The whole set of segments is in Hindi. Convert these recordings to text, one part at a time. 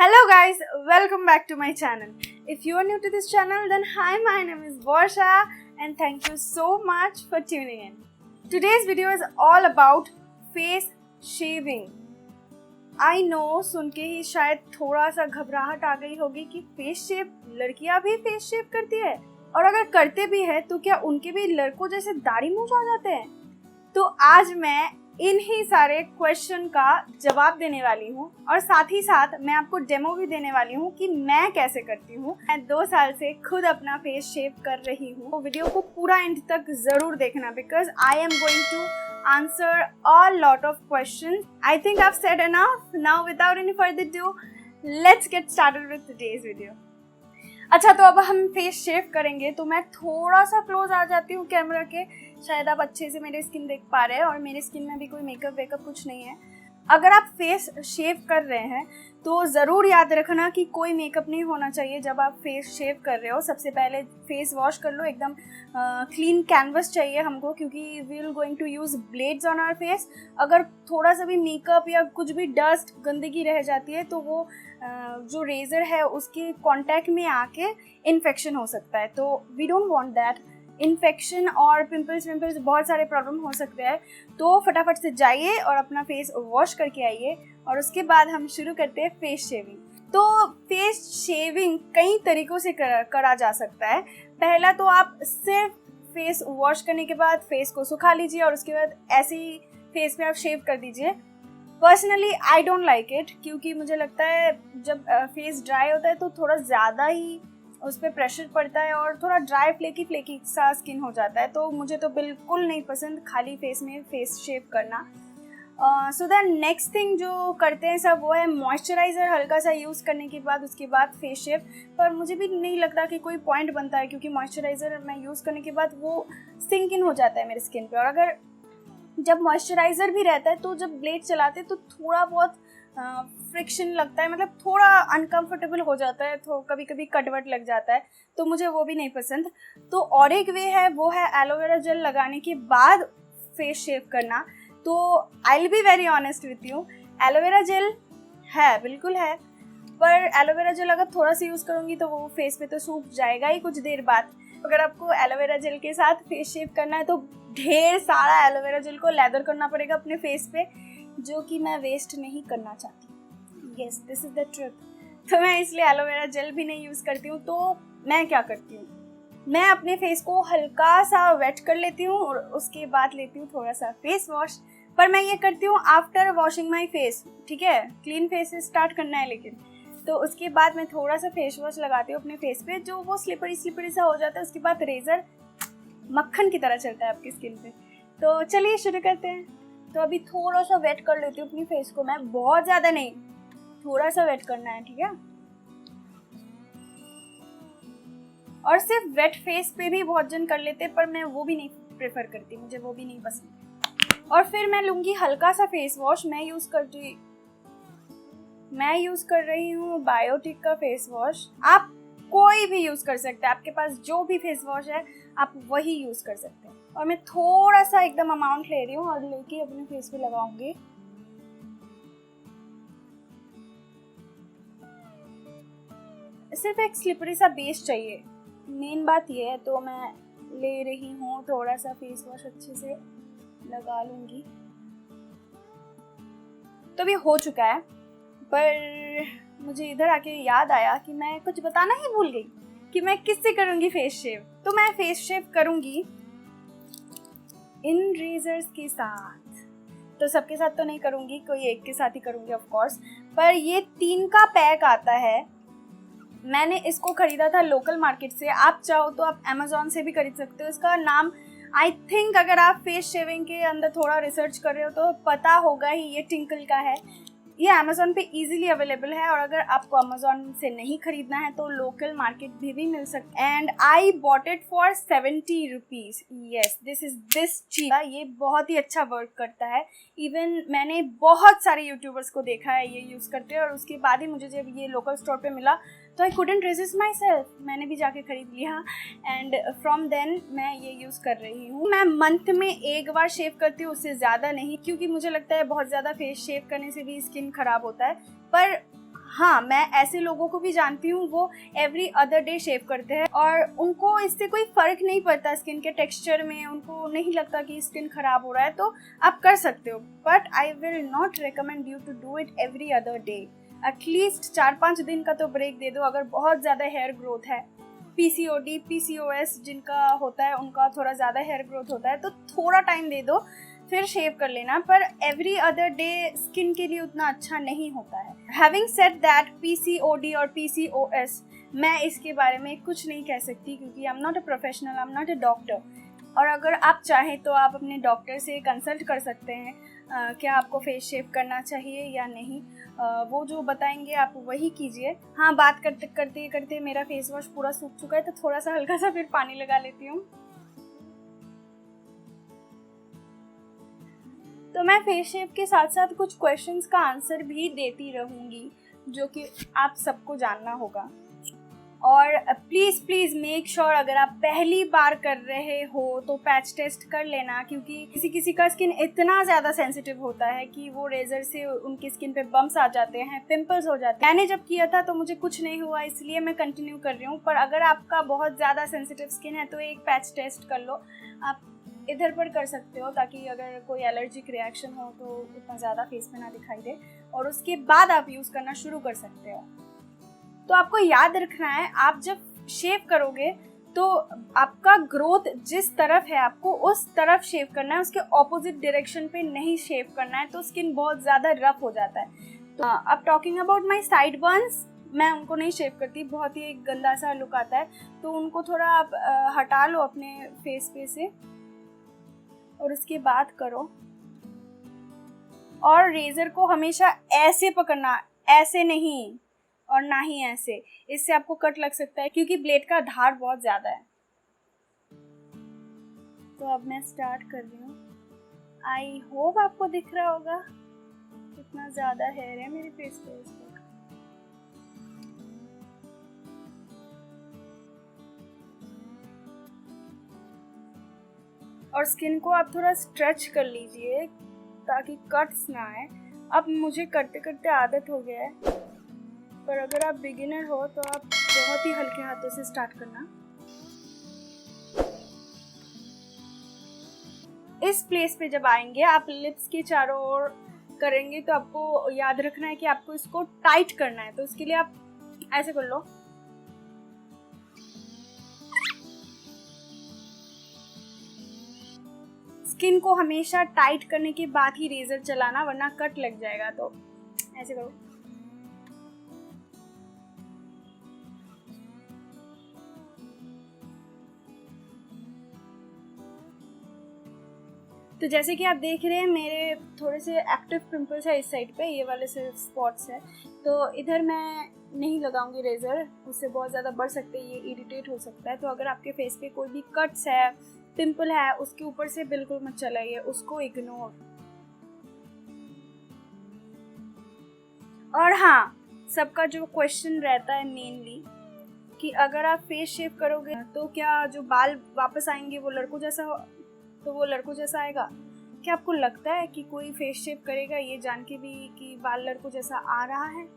Hello guys, welcome back to my channel. If you are new to this channel, then hi, my name is Varsha and thank you so much for tuning in. Today's video is all about face shaving. I know सुन के ही शायद थोड़ा सा घबराहट आ गई होगी कि फेस शेव लड़कियां भी फेस शेव करती है, और अगर करते भी है तो क्या उनके भी लड़कों जैसे दाढ़ी मूंछ आ जाते हैं। तो आज मैं इन्हीं सारे क्वेश्चन का जवाब देने वाली हूँ और साथ ही साथ मैं आपको डेमो भी देने वाली हूँ कि मैं कैसे करती हूँ। मैं 2 साल से खुद अपना फेस शेव कर रही हूँ। तो वीडियो को पूरा एंड तक जरूर देखना because I am going to answer a lot of questions. I think I've said enough. Now without any further ado, let's get started with today's video. अच्छा, तो अब हम फेस शेव करेंगे तो मैं थोड़ा सा क्लोज आ जाती हूँ कैमरा के, शायद आप अच्छे से मेरी स्किन देख पा रहे हैं, और मेरी स्किन में भी कोई मेकअप वेकअप कुछ नहीं है। अगर आप फेस शेव कर रहे हैं तो ज़रूर याद रखना कि कोई मेकअप नहीं होना चाहिए जब आप फेस शेव कर रहे हो। सबसे पहले फेस वॉश कर लो, एकदम क्लीन कैनवस चाहिए हमको, क्योंकि we will going to use blades on our face. अगर थोड़ा सा भी मेकअप या कुछ भी डस्ट गंदगी रह जाती है तो वो जो रेज़र है उसके कांटेक्ट में आके इन्फेक्शन हो सकता है। तो we don't want that. Infection और पिंपल्स बहुत सारे प्रॉब्लम हो सकते हैं। तो फटाफट से जाइए और अपना फेस वॉश करके आइए, और उसके बाद हम शुरू करते हैं फेस शेविंग। तो फेस शेविंग कई तरीक़ों से करा जा सकता है। पहला तो आप सिर्फ फेस वॉश करने के बाद फेस को सुखा लीजिए और उसके बाद ऐसे ही फेस पे आप शेव कर दीजिए। Personally I don't like it, क्योंकि मुझे लगता है जब फेस ड्राई होता है तो थोड़ा ज़्यादा ही उस पर प्रेशर पड़ता है और थोड़ा ड्राई फ्लेकी सा स्किन हो जाता है। तो मुझे तो बिल्कुल नहीं पसंद खाली फेस में फेस शेव करना। सो द नेक्स्ट थिंग जो करते हैं सब वो है मॉइस्चराइज़र हल्का सा यूज़ करने के बाद उसके बाद फेस शेव। पर मुझे भी नहीं लगता कि कोई पॉइंट बनता है, क्योंकि मॉइस्चराइज़र मैं यूज़ करने के बाद वो सिंक इन हो जाता है मेरी स्किन पे। और अगर जब मॉइस्चराइज़र भी रहता है तो जब ब्लेड चलाते तो थोड़ा बहुत फ्रिक्शन लगता है, मतलब थोड़ा अनकंफर्टेबल हो जाता है, तो कभी कभी कटवट लग जाता है, तो मुझे वो भी नहीं पसंद। तो और एक वे है वो है एलोवेरा जेल लगाने के बाद फेस शेव करना। तो I will be very honest with you, aloe vera gel है, बिल्कुल है, पर एलोवेरा जेल अगर थोड़ा सा यूज़ करूँगी तो वो फेस पे तो सूख जाएगा ही कुछ देर बाद। अगर आपको एलोवेरा जेल के साथ फेस शेव करना है तो ढेर सारा एलोवेरा जेल को लैदर करना पड़ेगा अपने फेस पे, जो कि मैं वेस्ट नहीं करना चाहती। Yes, this is the truth. तो मैं इसलिए एलोवेरा जेल भी नहीं यूज़ करती हूँ। तो मैं क्या करती हूँ, मैं अपने फेस को हल्का सा वेट कर लेती हूँ और उसके बाद लेती हूँ थोड़ा सा फेस वॉश। पर मैं ये करती हूँ आफ्टर वॉशिंग माई फेस, ठीक है, क्लीन फेस से स्टार्ट करना है लेकिन। तो उसके बाद मैं थोड़ा सा फेस वॉश लगाती हूँ अपने फेस पे, जो वो स्लिपरी सा हो जाता है। उसके बाद रेज़र मक्खन की तरह चलता है आपकी स्किन पे। तो चलिए शुरू करते हैं। तो अभी थोड़ा सा वेट कर लेती हूँ अपनी फेस को, मैं बहुत ज़्यादा नहीं, थोड़ा सा वेट करना है, ठीक है। और सिर्फ वेट फेस पे भी बहुत जन कर लेते, पर मैं वो भी नहीं प्रेफर करती, मुझे वो भी नहीं पसंद। और फिर मैं लूँगी हल्का सा फेस वॉश। मैं यूज़ कर रही हूँ बायोटिक का फेस वॉश। आप कोई भी यूज़ कर सकते हैं, आपके पास जो भी फेस वॉश है आप वही यूज़ कर सकते हैं। और मैं थोड़ा सा एकदम अमाउंट ले रही हूँ और लेके अपने फेस पे लगाऊंगी। सिर्फ एक स्लिपरी सा बेस चाहिए, मेन बात ये है। तो मैं ले रही हूँ थोड़ा सा फेस वॉश, अच्छे से लगा लूँगी। तो भी हो चुका है, पर मुझे इधर आके याद आया कि मैं कुछ बताना ही भूल गई कि मैं किससे करूँगी फेस शेव। तो मैं फेस शेव करूँगी इन रेजर्स के साथ। तो सबके साथ तो नहीं करूँगी, कोई एक के साथ ही करूँगी ऑफ कोर्स। पर ये 3 का पैक आता है, मैंने इसको खरीदा था लोकल मार्केट से। आप चाहो तो आप अमेज़ॉन से भी खरीद सकते हो। इसका नाम आई थिंक, अगर आप फेस शेविंग के अंदर थोड़ा रिसर्च कर रहे हो तो पता होगा ही, ये टिंकल का है। ये अमेज़ॉन पे इजीली अवेलेबल है, और अगर आपको अमेज़ॉन से नहीं खरीदना है तो लोकल मार्केट भी मिल सकता है। And I bought it for 70 rupees. Yes, this cheap. ये बहुत ही अच्छा वर्क करता है। इवन मैंने बहुत सारे यूट्यूबर्स को देखा है ये यूज़ करते हैं, और उसके बाद ही मुझे जब ये लोकल स्टोर पे मिला तो I couldn't resist my self, मैंने भी जाके खरीद लिया। एंड फ्रॉम देन मैं ये यूज़ कर रही हूँ। मैं मंथ में एक बार शेव करती हूँ, उससे ज़्यादा नहीं, क्योंकि मुझे लगता है बहुत ज़्यादा फेस शेव करने से भी स्किन ख़राब होता है। पर हाँ, मैं ऐसे लोगों को भी जानती हूँ, वो एवरी अदर डे शेव करते हैं और उनको इससे कोई फ़र्क नहीं पड़ता स्किन के टेक्सचर में, उनको नहीं लगता कि स्किन ख़राब हो रहा है, तो आप कर सकते हो। But I will not recommend you to do it every other day. At least 4-5 दिन का तो ब्रेक दे दो। अगर बहुत ज़्यादा हेयर ग्रोथ है, PCOD, PCOS जिनका होता है, उनका थोड़ा ज़्यादा हेयर ग्रोथ होता है, तो थोड़ा टाइम दे दो, फिर शेव कर लेना। पर एवरी अदर डे स्किन के लिए उतना अच्छा नहीं होता है। हैविंग सेड दैट, PCOD और PCOS, मैं इसके बारे में कुछ नहीं कह सकती क्योंकि I am not a professional, I am not a doctor. और अगर आप चाहें तो आप अपने डॉक्टर से कंसल्ट कर सकते हैं क्या आपको फेस शेव करना चाहिए या नहीं। वो जो बताएंगे आप वही कीजिए। हाँ, बात करते करते करते मेरा फेस वॉश पूरा सूख चुका है, तो थोड़ा सा हल्का सा फिर पानी लगा लेती हूँ। तो मैं फेस शेव के साथ साथ कुछ क्वेश्चंस का आंसर भी देती रहूँगी जो कि आप सबको जानना होगा। और प्लीज़ प्लीज़ मेक श्योर अगर आप पहली बार कर रहे हो तो पैच टेस्ट कर लेना, क्योंकि किसी किसी का स्किन इतना ज़्यादा सेंसिटिव होता है कि वो रेज़र से उनकी स्किन पे बम्स आ जाते हैं, पिंपल्स हो जाते हैं। मैंने जब किया था तो मुझे कुछ नहीं हुआ, इसलिए मैं कंटिन्यू कर रही हूँ। पर अगर आपका बहुत ज़्यादा सेंसिटिव स्किन है तो एक पैच टेस्ट कर लो। आप इधर पर कर सकते हो ताकि अगर कोई एलर्जिक रिएक्शन हो तो उतना ज़्यादा फेस में ना दिखाई दे, और उसके बाद आप यूज़ करना शुरू कर सकते हो। तो आपको याद रखना है, आप जब शेव करोगे तो आपका ग्रोथ जिस तरफ है आपको उस तरफ शेव करना है, उसके ऑपोजिट डायरेक्शन पे नहीं शेव करना है, तो स्किन बहुत ज़्यादा रफ हो जाता है। तो अब talking about my side Burns, मैं उनको नहीं शेव करती, बहुत ही एक गंदा सा लुक आता है, तो उनको थोड़ा आप हटा लो अपने फेस पे से और उसके बाद करो। और रेजर को हमेशा ऐसे पकड़ना, ऐसे नहीं और ना ही ऐसे, इससे आपको कट लग सकता है क्योंकि ब्लेड का धार बहुत ज़्यादा है। तो अब मैं स्टार्ट कर रही हूँ। आई होप आपको दिख रहा होगा कितना ज़्यादा हेयर है मेरे फेस पे इस वक्त। और स्किन को आप थोड़ा स्ट्रेच कर लीजिए ताकि कट्स ना आए। अब मुझे करते करते आदत हो गया है, पर अगर आप बिगिनर हो तो आप बहुत ही हल्के हाथों से स्टार्ट करना। इस प्लेस पे जब आएंगे आप लिप्स के चारों ओर करेंगे तो आपको याद रखना है कि आपको इसको टाइट करना है, तो उसके लिए आप ऐसे कर लो। स्किन को हमेशा टाइट करने के बाद ही रेजर चलाना, वरना कट लग जाएगा। तो ऐसे करो। तो जैसे कि आप देख रहे हैं मेरे थोड़े से एक्टिव पिंपल्स है इस साइड पे, ये वाले सिर्फ स्पॉट्स है, तो इधर मैं नहीं लगाऊंगी रेजर, उससे बहुत ज़्यादा बढ़ सकते हैं, ये इरिटेट हो सकता है। तो अगर आपके फेस पे कोई भी कट्स है, पिंपल है, उसके ऊपर से बिल्कुल मत चलाइए, उसको इग्नोर। और हाँ, सबका जो क्वेश्चन रहता है मेनली कि अगर आप फेस शेव करोगे तो क्या जो बाल वापस आएंगे वो लड़कों जैसा, तो वो लड़कों जैसा आएगा? क्या आपको लगता है कि कोई फेस शेव करेगा ये जान के भी कि बाल लड़कों जैसा आ रहा है?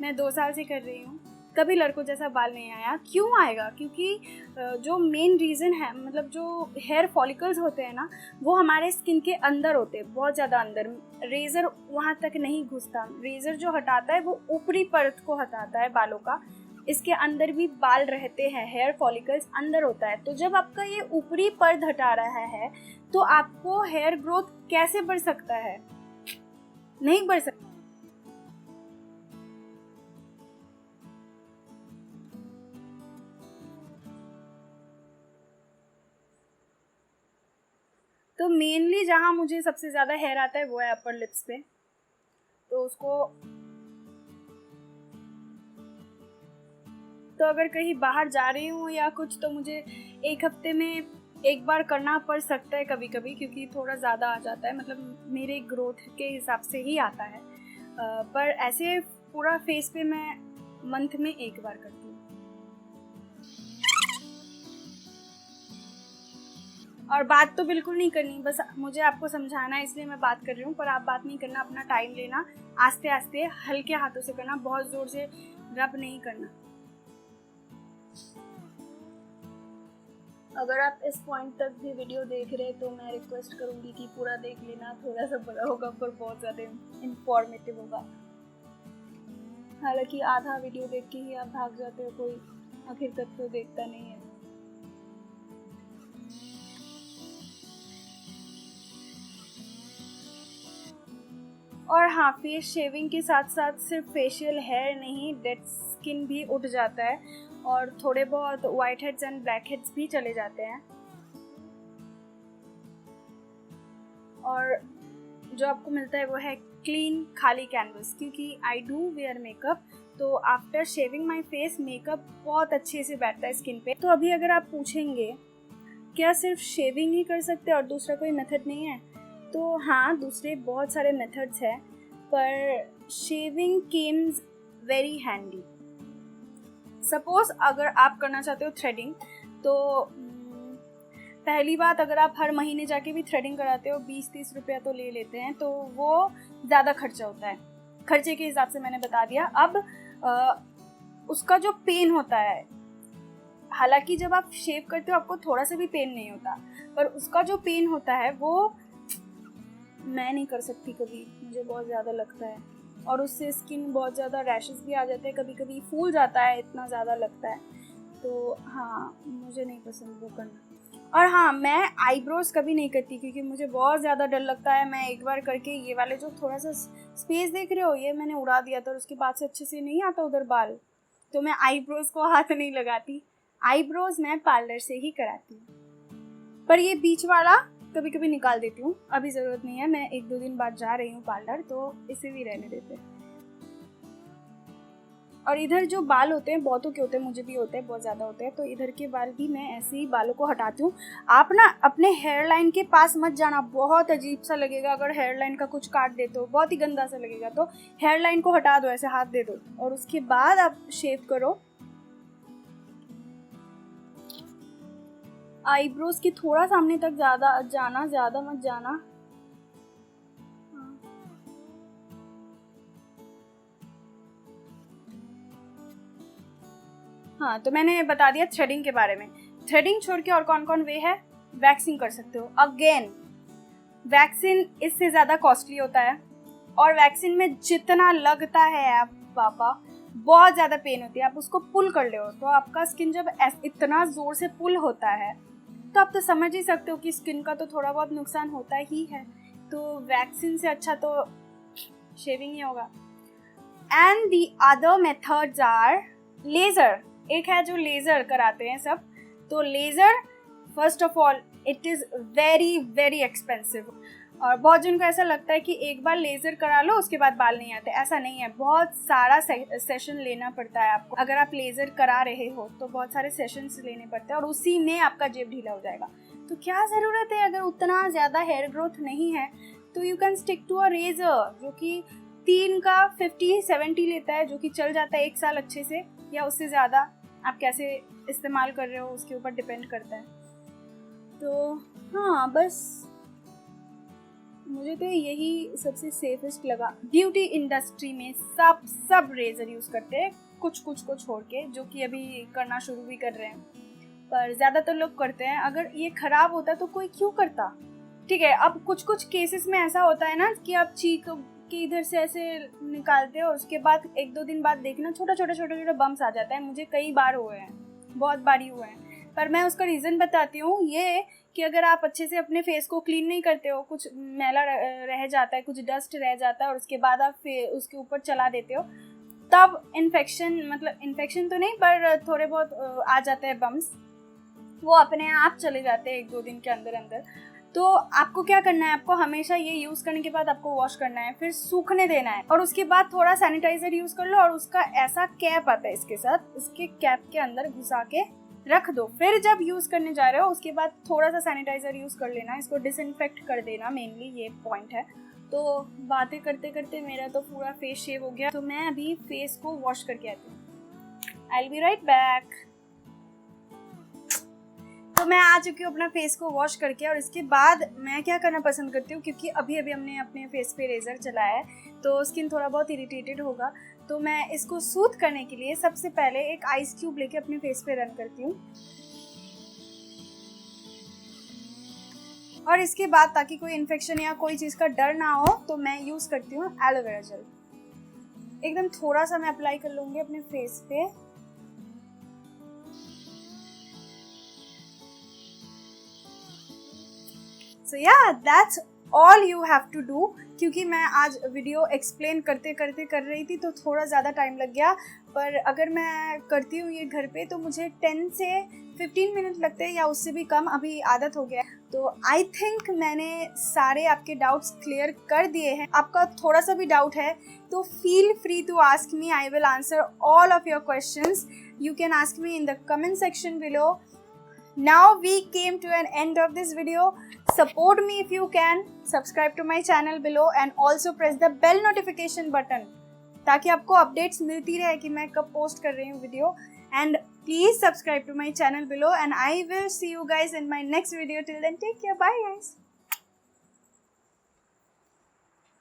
मैं 2 साल से कर रही हूँ, कभी लड़कों जैसा बाल नहीं आया। क्यों आएगा? क्योंकि जो मेन रीज़न है, मतलब जो हेयर फॉलिकल्स होते हैं ना, वो हमारे स्किन के अंदर होते हैं, बहुत ज़्यादा अंदर। रेज़र वहाँ तक नहीं घुसता। रेज़र जो हटाता है वो ऊपरी परत को हटाता है बालों का, इसके अंदर भी बाल रहते हैं, हेयर फॉलिकल्स अंदर होता है। तो जब आपका ये ऊपरी परत हटा रहा है तो आपको हेयर ग्रोथ कैसे बढ़ सकता है? नहीं बढ़ सकता। तो मेनली जहाँ मुझे सबसे ज़्यादा हेयर आता है वो है अपर लिप्स पे, तो उसको, तो अगर कहीं बाहर जा रही हूँ या कुछ तो मुझे 1 हफ्ते में 1 बार करना पड़ सकता है कभी कभी, क्योंकि थोड़ा ज़्यादा आ जाता है, मतलब मेरे ग्रोथ के हिसाब से ही आता है। पर ऐसे पूरा फेस पे मैं मंथ में 1 बार करती हूँ। और बात तो बिल्कुल नहीं करनी, बस मुझे आपको समझाना है इसलिए मैं बात कर रही हूँ, पर आप बात नहीं करना, अपना टाइम लेना। आस्ते आस्ते हल्के हाथों से करना, बहुत जोर से रब नहीं करना। अगर आप इस पॉइंट तक भी वीडियो देख रहे हैं तो मैं रिक्वेस्ट करूंगी कि पूरा देख लेना, थोड़ा सा बड़ा होगा पर बहुत ज़्यादा इंफॉर्मेटिव होगा। हालांकि आधा वीडियो देख के ही आप भाग जाते हो, कोई आखिर तक तो देखता नहीं है। और हाँ, फेस शेविंग के साथ साथ सिर्फ फेशियल हेयर नहीं, डेड स्किन भी उठ जाता है और थोड़े बहुत white heads and black heads भी चले जाते हैं। और जो आपको मिलता है वो है क्लीन खाली कैनवस, क्योंकि आई डू वेयर मेकअप, तो after shaving my face makeup बहुत अच्छे से बैठता है स्किन पे। तो अभी अगर आप पूछेंगे क्या सिर्फ शेविंग ही कर सकते हैं और दूसरा कोई मेथड नहीं है, तो हाँ, दूसरे बहुत सारे मेथड्स हैं, पर shaving Kemps very handy. Suppose अगर आप करना चाहते हो थ्रेडिंग, तो पहली बात, अगर आप हर महीने जाके भी थ्रेडिंग कराते हो 20-30 रुपया तो ले लेते हैं, तो वो ज़्यादा खर्चा होता है। खर्चे के हिसाब से मैंने बता दिया। अब उसका जो पेन होता है, हालांकि जब आप शेव करते हो आपको थोड़ा सा भी पेन नहीं होता, पर उसका जो पेन होता है वो मैं नहीं कर सकती कभी, मुझे बहुत ज़्यादा लगता है और उससे स्किन बहुत ज़्यादा रैशेस भी आ जाते हैं, कभी कभी फूल जाता है, इतना ज़्यादा लगता है। तो हाँ, मुझे नहीं पसंद वो करना। और हाँ, मैं आईब्रोज कभी नहीं करती क्योंकि मुझे बहुत ज़्यादा डर लगता है। मैं एक बार करके ये वाले जो थोड़ा सा स्पेस देख रहे हो, ये मैंने उड़ा दिया था और उसके बाद से अच्छे से नहीं आता उधर बाल, तो मैं आईब्रोज को हाथ नहीं लगाती। आईब्रोज मैं पार्लर से ही कराती हूँ, पर ये बीच वाला कभी कभी निकाल देती हूँ, अभी ज़रूरत नहीं है। मैं 1-2 दिन बाद जा रही हूँ पार्लर, तो इसे भी रहने देते हैं। और इधर जो बाल होते हैं, बहुतों के होते हैं, मुझे भी होते हैं, बहुत ज़्यादा होते हैं, तो इधर के बाल भी मैं ऐसे ही बालों को हटाती हूँ। आप ना अपने हेयर लाइन के पास मत जाना, बहुत अजीब सा लगेगा अगर हेयर लाइन का कुछ काट देते हो, बहुत ही गंदा सा लगेगा। तो हेयर लाइन को हटा दो, ऐसे हाथ दे दो और उसके बाद आप शेव करो। आईब्रोज के थोड़ा सामने तक ज़्यादा मत जाना। हाँ, तो मैंने बता दिया थ्रेडिंग के बारे में। थ्रेडिंग छोड़ के और कौन कौन वे है? वैक्सिंग कर सकते हो। अगेन, वैक्सीन इससे ज़्यादा कॉस्टली होता है और वैक्सीन में जितना लगता है आप पापा, बहुत ज़्यादा पेन होती है। आप उसको पुल कर ले हो तो आपका स्किन जब इतना ज़ोर से पुल होता है तो आप तो समझ ही सकते हो कि स्किन का तो थोड़ा बहुत नुकसान होता ही है। तो वैक्सीन से अच्छा तो शेविंग ही होगा। And the other methods are laser. एक है जो लेज़र कराते हैं सब, तो laser first of all it is very very expensive. और बहुत जन को ऐसा लगता है कि एक बार लेज़र करा लो उसके बाद बाल नहीं आते, ऐसा नहीं है। बहुत सारा सेशन लेना पड़ता है आपको। अगर आप लेज़र करा रहे हो तो बहुत सारे सेशंस लेने पड़ते हैं और उसी में आपका जेब ढीला हो जाएगा। तो क्या ज़रूरत है? अगर उतना ज़्यादा हेयर ग्रोथ नहीं है तो you can stick to a razor जो कि 3 का 50-70 लेता है, जो कि चल जाता है 1 साल अच्छे से या उससे ज़्यादा। आप कैसे इस्तेमाल कर रहे हो उसके ऊपर डिपेंड करता है। तो हाँ, बस मुझे तो यही सबसे सेफेस्ट लगा। ब्यूटी इंडस्ट्री में सब रेजर यूज़ करते हैं, कुछ को छोड़ के, जो कि अभी करना शुरू भी कर रहे हैं, पर ज़्यादातर लोग करते हैं। अगर ये ख़राब होता तो कोई क्यों करता? ठीक है, अब कुछ केसेस में ऐसा होता है ना कि आप चीक के इधर से ऐसे निकालते हो और उसके बाद 1-2 दिन बाद देखना छोटा बम्स आ जाता है। मुझे कई बार हुए हैं, बहुत बारी हुए हैं। पर मैं उसका रीज़न बताती हूँ, ये कि अगर आप अच्छे से अपने फेस को क्लीन नहीं करते हो, कुछ मैला रह जाता है, कुछ डस्ट रह जाता है और उसके बाद आप उसके ऊपर चला देते हो, तब इन्फेक्शन तो नहीं पर थोड़े बहुत आ जाते हैं बम्स, वो अपने आप चले जाते हैं 1-2 दिन के अंदर। तो आपको क्या करना है, आपको हमेशा ये यूज़ करने के बाद आपको वॉश करना है, फिर सूखने देना है और उसके बाद थोड़ा सैनिटाइजर यूज़ कर लो और उसका ऐसा कैप आता है इसके साथ, उसके कैप के अंदर घुसा के रख दो। फिर जब यूज़ करने जा रहे हो उसके बाद थोड़ा सा सैनिटाइजर यूज़ कर लेना, इसको डिसइंफेक्ट कर देना, मेनली ये पॉइंट है। तो बातें करते करते मेरा तो पूरा फेस शेव हो गया, तो मैं अभी फेस को वॉश करके आती हूँ। I will be right back. तो मैं आ चुकी हूँ अपना फेस को वॉश करके, और इसके बाद मैं क्या करना पसंद करती हूँ, क्योंकि अभी हमने अपने फेस पे रेजर चलाया है, तो स्किन थोड़ा बहुत इरिटेटेड होगा। तो मैं इसको सूथ करने के लिए सबसे पहले एक आइस क्यूब लेके अपने फेस पे रन करती हूँ, और इसके बाद ताकि कोई इन्फेक्शन या कोई चीज़ का डर ना हो तो मैं यूज़ करती हूँ एलोवेरा जेल। एकदम थोड़ा सा मैं अप्लाई कर लूँगी अपने फेस पे। So yeah that's all you have to do. क्योंकि मैं आज वीडियो एक्सप्लेन करते करते कर रही थी तो थोड़ा ज़्यादा टाइम लग गया, पर अगर मैं करती हूँ ये घर पे तो मुझे 10 से 15 मिनट लगते हैं या उससे भी कम, अभी आदत हो गया है। तो आई थिंक मैंने सारे आपके डाउट्स क्लियर कर दिए हैं। आपका थोड़ा सा भी डाउट है तो feel free to ask me, I will answer all of your questions. You can ask me in the comment section below. Now we came to an end of this video. Support me if you can. Subscribe to my channel below and also press the bell notification button ताकि आपको अपडेट्स मिलती रहे कि मैं कब पोस्ट कर रही हूँ video. And please subscribe to my channel below and I will see you guys in my next video. Till then, take care. Bye guys.